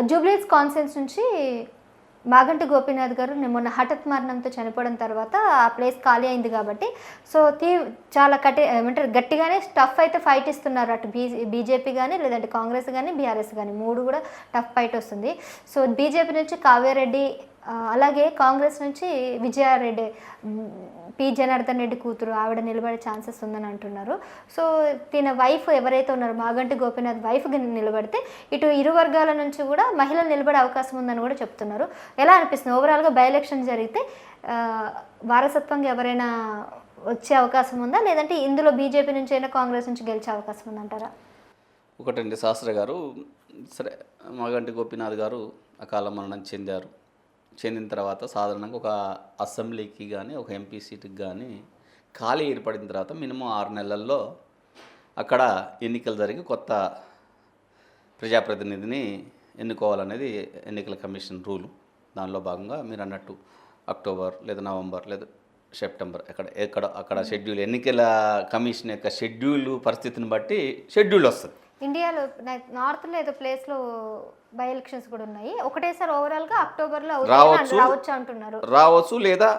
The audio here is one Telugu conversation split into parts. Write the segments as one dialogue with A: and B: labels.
A: జూబ్లీహిల్స్ కాన్ఫరెన్స్ నుంచి మాగంటి గోపీనాథ్ గారు మొన్న హఠాత్ మరణంతో చనిపోవడం తర్వాత ఆ ప్లేస్ ఖాళీ అయింది కాబట్టి సో చాలా ఏమంటారు గట్టిగానే టఫ్ అయితే ఫైట్ ఇస్తున్నారు అటు బీజేపీ కానీ లేదంటే కాంగ్రెస్ కానీ బీఆర్ఎస్ కానీ మూడు కూడా టఫ్ ఫైట్ వస్తుంది. సో బీజేపీ నుంచి కావ్యారెడ్డి అలాగే కాంగ్రెస్ నుంచి విజయారెడ్డి పి జనార్దన్ రెడ్డి కూతురు ఆవిడ నిలబడే ఛాన్సెస్ ఉందని అంటున్నారు. సో తిన వైఫ్ ఎవరైతే ఉన్నారో మాగంటి గోపీనాథ్ వైఫ్ నిలబడితే ఇటు ఇరు వర్గాల నుంచి కూడా మహిళలు నిలబడే అవకాశం ఉందని కూడా చెప్తున్నారు. ఎలా అనిపిస్తుంది ఓవరాల్గా బై ఎలక్షన్ జరిగితే వారసత్వంగా ఎవరైనా వచ్చే అవకాశం ఉందా లేదంటే ఇందులో బీజేపీ నుంచి అయినా కాంగ్రెస్ నుంచి గెలిచే అవకాశం ఉందంటారా?
B: ఒకటండి శాస్త్రి గారు, సరే మాగంటి గోపీనాథ్ గారు అకాల మరణం చెందిన తర్వాత సాధారణంగా ఒక అసెంబ్లీకి కానీ ఒక ఎంపీ సీటుకి కానీ ఖాళీ ఏర్పడిన తర్వాత మినిమం 6 నెలల్లో అక్కడ ఎన్నికలు జరిగి కొత్త ప్రజాప్రతినిధిని ఎన్నుకోవాలనేది ఎన్నికల కమిషన్ రూలు. దానిలో భాగంగా మీరు అన్నట్టు అక్టోబర్ లేదా నవంబర్ లేదా సెప్టెంబర్ అక్కడ షెడ్యూల్ ఎన్నికల కమిషన్ యొక్క షెడ్యూల్ పరిస్థితిని బట్టి షెడ్యూల్ వస్తుంది.
A: ఇండియాలో నార్త్లో ఏదో ప్లేస్లో బై ఎలక్షన్స్ కూడా ఉన్నాయి. ఒకటేసారి ఓవరాల్గా అక్టోబర్లో రావచ్చు అంటున్నారు.
B: రావచ్చు లేదా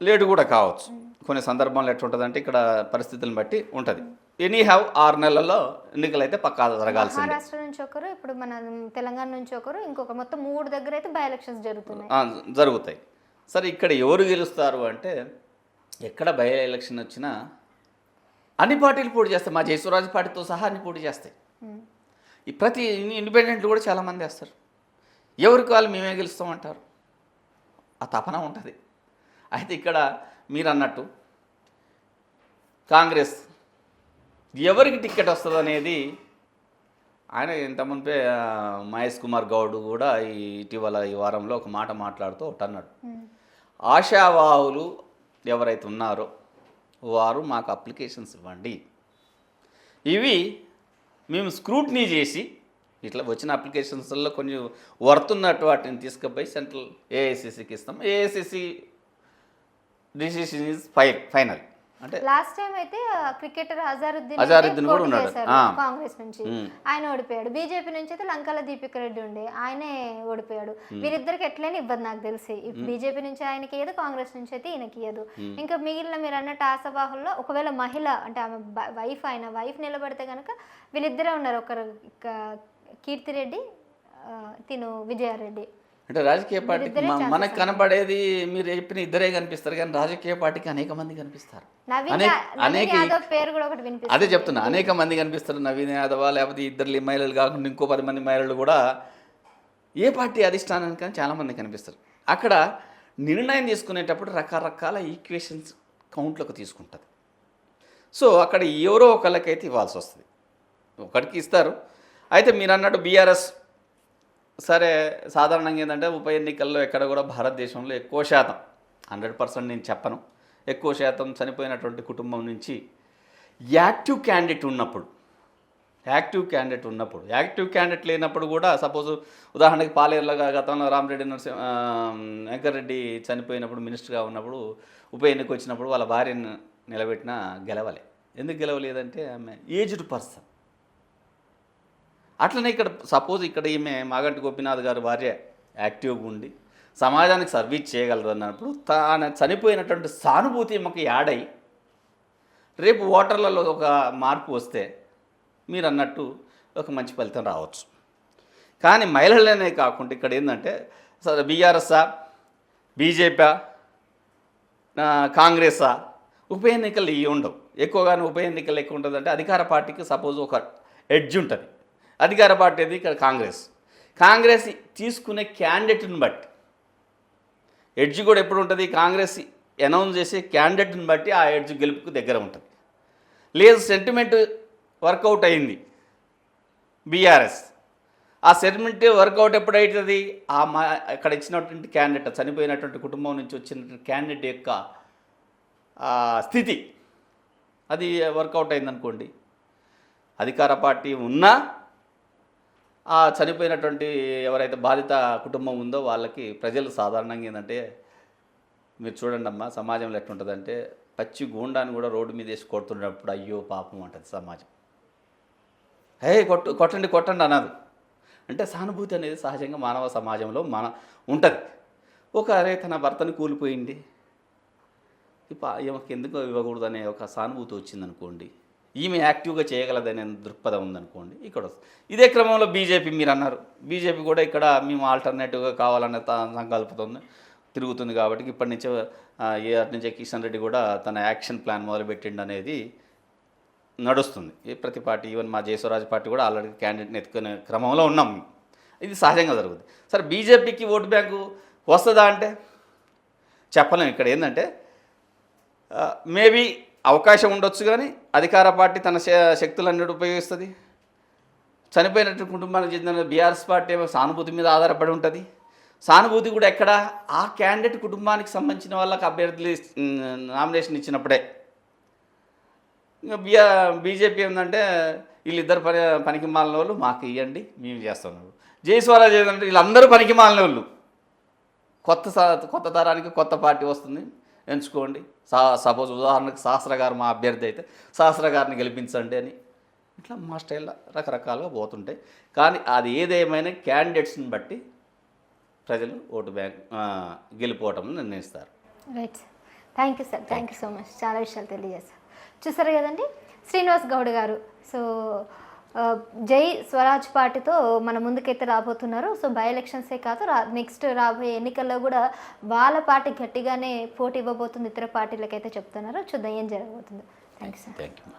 B: లేటు కూడా కావచ్చు. కొన్ని సందర్భాల్లో ఎట్లా ఉంటుంది అంటే ఇక్కడ పరిస్థితులను బట్టి ఉంటుంది. ఎనీ హ్యావ్ 6 నెలల్లో ఎన్నికలు అయితే పక్కా జరగాల్సింది.
A: మహారాష్ట్ర నుంచి ఒకరు, ఇప్పుడు మన తెలంగాణ నుంచి ఒకరు, ఇంకొక మొత్తం 3 దగ్గర అయితే బై ఎలక్షన్స్
B: జరుగుతాయి. సరే ఇక్కడ ఎవరు గెలుస్తారు అంటే ఎక్కడ బై ఎలక్షన్ వచ్చినా అన్ని పార్టీలు పోటీ చేస్తాయి. మా జయసురాజు పార్టీతో సహా అన్ని పోటీ చేస్తాయి. ఈ ప్రతి ఇండిపెండెంట్లు కూడా చాలామంది వేస్తారు. ఎవరికి వాళ్ళు మేమే గెలుస్తామంటారు. ఆ తపన ఉంటుంది. అయితే ఇక్కడ మీరు అన్నట్టు కాంగ్రెస్ ఎవరికి టికెట్ వస్తుంది అనేది ఆయన ఇంతకుముందే మహేష్ కుమార్ గౌడ్ కూడా ఇటీవల ఈ వారంలో ఒక మాట మాట్లాడుతూ ఒకటి అన్నాడు. ఆశావాహులు ఎవరైతే ఉన్నారో వారు మాకు అప్లికేషన్స్ ఇవ్వండి, ఇవి మేము స్క్రూట్నీ చేసి ఇట్లా వచ్చిన అప్లికేషన్స్లో కొంచెం వర్త్ ఉన్నట్టు వాటిని తీసుకుపోయి సెంట్రల్ ఏఐసిసికి ఇస్తాం. AICC decision is final. అంటే
A: లాస్ట్ టైం అయితే క్రికెటర్ అజారుద్దీన్ కూడా ఉన్నాడు కాంగ్రెస్ నుంచి, ఆయన ఓడిపోయాడు. బీజేపీ నుంచి అయితే లంకాల దీపిక రెడ్డి ఉండే, ఆయనే ఓడిపోయాడు. వీరిద్దరికి ఎట్లయినా ఇవ్వదు నాకు తెలిసి. బీజేపీ నుంచి ఆయనకి ఇయ్యదు, కాంగ్రెస్ నుంచి అయితే ఈయనకి ఇయ్యదు. ఇంకా మిగిలిన మీరు అన్నట్టు ఆశావాహుల్లో ఒకవేళ మహిళ అంటే ఆమె వైఫ్ నిలబడితే కనుక వీళ్ళిద్దరే ఉన్నారు. ఒకరు కీర్తిరెడ్డి, తిను విజయారెడ్డి.
B: అంటే రాజకీయ పార్టీకి మనకు కనపడేది మీరు చెప్పిన ఇద్దరే కనిపిస్తారు, కానీ రాజకీయ పార్టీకి అనేక మంది కనిపిస్తారు. అదే చెప్తున్నా, అనేక మంది కనిపిస్తారు. నవీన్ యాదవ్ లేకపోతే ఇద్దరు మహిళలు కాకుండా ఇంకో 10 మంది మహిళలు కూడా ఏ పార్టీ అధిష్టానానికి కానీ చాలామంది కనిపిస్తారు. అక్కడ నిర్ణయం తీసుకునేటప్పుడు రకరకాల ఈక్వేషన్స్ కౌంట్లోకి తీసుకుంటుంది. సో అక్కడ ఎవరో ఒకళ్ళకైతే ఇవ్వాల్సి వస్తుంది, ఒకరికి ఇస్తారు. అయితే మీరు అన్నట్టు బీఆర్ఎస్ సరే సాధారణంగా ఏంటంటే ఉప ఎన్నికల్లో ఎక్కడ కూడా భారతదేశంలో ఎక్కువ శాతం 100% నేను చెప్పను, ఎక్కువ శాతం చనిపోయినటువంటి కుటుంబం నుంచి యాక్టివ్ క్యాండిడేట్ ఉన్నప్పుడు యాక్టివ్ క్యాండిడేట్ లేనప్పుడు కూడా సపోజ్ ఉదాహరణకి పాలేరులో గతంలో రామరెడ్డి వెంకరెడ్డి చనిపోయినప్పుడు మినిస్టర్గా ఉన్నప్పుడు ఉప ఎన్నిక వచ్చినప్పుడు వాళ్ళ భార్యను నిలబెట్టినా గెలవలే. ఎందుకు గెలవలేదంటే ఆమె ఏజ్డ్ పర్సన్. అట్లనే ఇక్కడ సపోజ్ ఇక్కడ ఈమె మాగంటి గోపీనాథ్ గారి భార్య యాక్టివ్గా ఉండి సమాజానికి సర్వీస్ చేయగలరు అన్నప్పుడు తాను చనిపోయినటువంటి సానుభూతి మాకు యాడై రేపు ఓటర్లలో ఒక మార్పు వస్తే మీరు అన్నట్టు ఒక మంచి ఫలితం రావచ్చు. కానీ మహిళలనే కాకుండా ఇక్కడ ఏంటంటే బీఆర్ఎస్ఆ, బీజేపీ, కాంగ్రెసా ఉప ఎన్నికలు ఇవి ఉండవు. ఎక్కువగానే ఉప ఎన్నికలు ఎక్కువ ఉంటుంది అంటే అధికార పార్టీకి సపోజ్ ఒక ఎడ్జ్ ఉంటుంది. అధికార పార్టీ అది ఇక్కడ కాంగ్రెస్ తీసుకునే క్యాండిడేట్ని బట్టి ఎడ్జ్ కూడా ఎప్పుడు ఉంటుంది, కాంగ్రెస్ అనౌన్స్ చేసే క్యాండిడేట్ని బట్టి ఆ ఎడ్జ్ గెలుపుకు దగ్గర ఉంటుంది. లేదు సెంటిమెంట్ వర్కౌట్ అయింది బీఆర్ఎస్, ఆ సెంటిమెంట్ వర్కౌట్ ఎప్పుడు అవుతుంది, అక్కడ ఇచ్చినటువంటి క్యాండిడేట్ చనిపోయినటువంటి కుటుంబం నుంచి వచ్చినటువంటి క్యాండిడేట్ యొక్క స్థితి అది వర్కౌట్ అయిందనుకోండి, అధికార పార్టీ ఉన్నా ఆ చనిపోయినటువంటి ఎవరైతే బాధిత కుటుంబం ఉందో వాళ్ళకి ప్రజలు సాధారణంగా ఏంటంటే మీరు చూడండి అమ్మా, సమాజంలో ఎట్లుంటుందంటే పచ్చి గూండాన్ని కూడా రోడ్డు మీద వేసి కొడుతున్నప్పుడు అయ్యో పాపం అంటుంది సమాజం. కొట్టండి అన్నది. అంటే సానుభూతి అనేది సహజంగా మానవ సమాజంలో ఉంటుంది. అరే తన భర్తను కూలిపోయింది, ఈమెకి ఎందుకు ఇవ్వకూడదు అనే ఒక సానుభూతి వచ్చిందనుకోండి, ఈమె యాక్టివ్గా చేయగలదనే దృక్పథం ఉందనుకోండి, ఇక్కడ వస్తుంది. ఇదే క్రమంలో బీజేపీ మీరు అన్నారు, బీజేపీ కూడా ఇక్కడ మేము ఆల్టర్నేటివ్గా కావాలనే సంకల్పంతో తిరుగుతుంది. కాబట్టి ఇప్పటి నుంచే నుంచే కిషన్ రెడ్డి కూడా తన యాక్షన్ ప్లాన్ మొదలుపెట్టిండు అనేది నడుస్తుంది. ప్రతి పార్టీ, ఈవెన్ మా జయస్వరాజ్ పార్టీ కూడా ఆల్రెడీ క్యాండిడేట్ని ఎత్తుకునే క్రమంలో ఉన్నాం. ఇది సహజంగా జరుగుతుంది. సరే బీజేపీకి ఓటు బ్యాంకు వస్తుందా అంటే చెప్పలేము. ఇక్కడ ఏంటంటే మేబీ అవకాశం ఉండొచ్చు, కానీ అధికార పార్టీ తన శక్తులన్నీ ఉపయోగిస్తుంది. చనిపోయినట్టు కుటుంబానికి చెందిన బీఆర్ఎస్ పార్టీ ఏమో సానుభూతి మీద ఆధారపడి ఉంటుంది. సానుభూతి కూడా ఎక్కడ, ఆ క్యాండిడేట్ కుటుంబానికి సంబంధించిన వాళ్ళకి అభ్యర్థులు నామినేషన్ ఇచ్చినప్పుడే. ఇంకా బీజేపీ ఏంటంటే వీళ్ళిద్దరు పనికి మాలిన వాళ్ళు, మాకు ఇవ్వండి మేము చేస్తున్నాం. జయస్వరాజ్ ఏంటంటే వీళ్ళందరూ పనికి మాలిన వాళ్ళు, కొత్త తరానికి కొత్త పార్టీ వస్తుంది, ఎంచుకోండి. సపోజ్ ఉదాహరణకు శాస్త్ర గారు మా అభ్యర్థి అయితే శాస్త్ర గారిని గెలిపించండి అని, ఇట్లా మా స్టైల్లో రకరకాలుగా పోతుంటాయి. కానీ అది ఏదేమైనా క్యాండిడేట్స్ని బట్టి ప్రజలు ఓటు బ్యాంక్ గెలిపోవటం నిర్ణయిస్తారు.
A: Right sir, thank you sir, thank you so much, చాలా విషయాలు తెలియజేశారు. చూసారు కదండి శ్రీనివాస్ గౌడ్ గారు. సో జై స్వరాజ్ పార్టీతో మన ముందుకైతే రాబోతున్నారు. సో బై ఎలక్షన్సే కాదు, నెక్స్ట్ రాబోయే ఎన్నికల్లో కూడా వాళ్ళ పార్టీ గట్టిగానే పోటీ ఇవ్వబోతుంది ఇతర పార్టీలకైతే చెప్తున్నారు. చూద్దాం ఏం జరగబోతుందో. Thank you sir.
B: Thank you.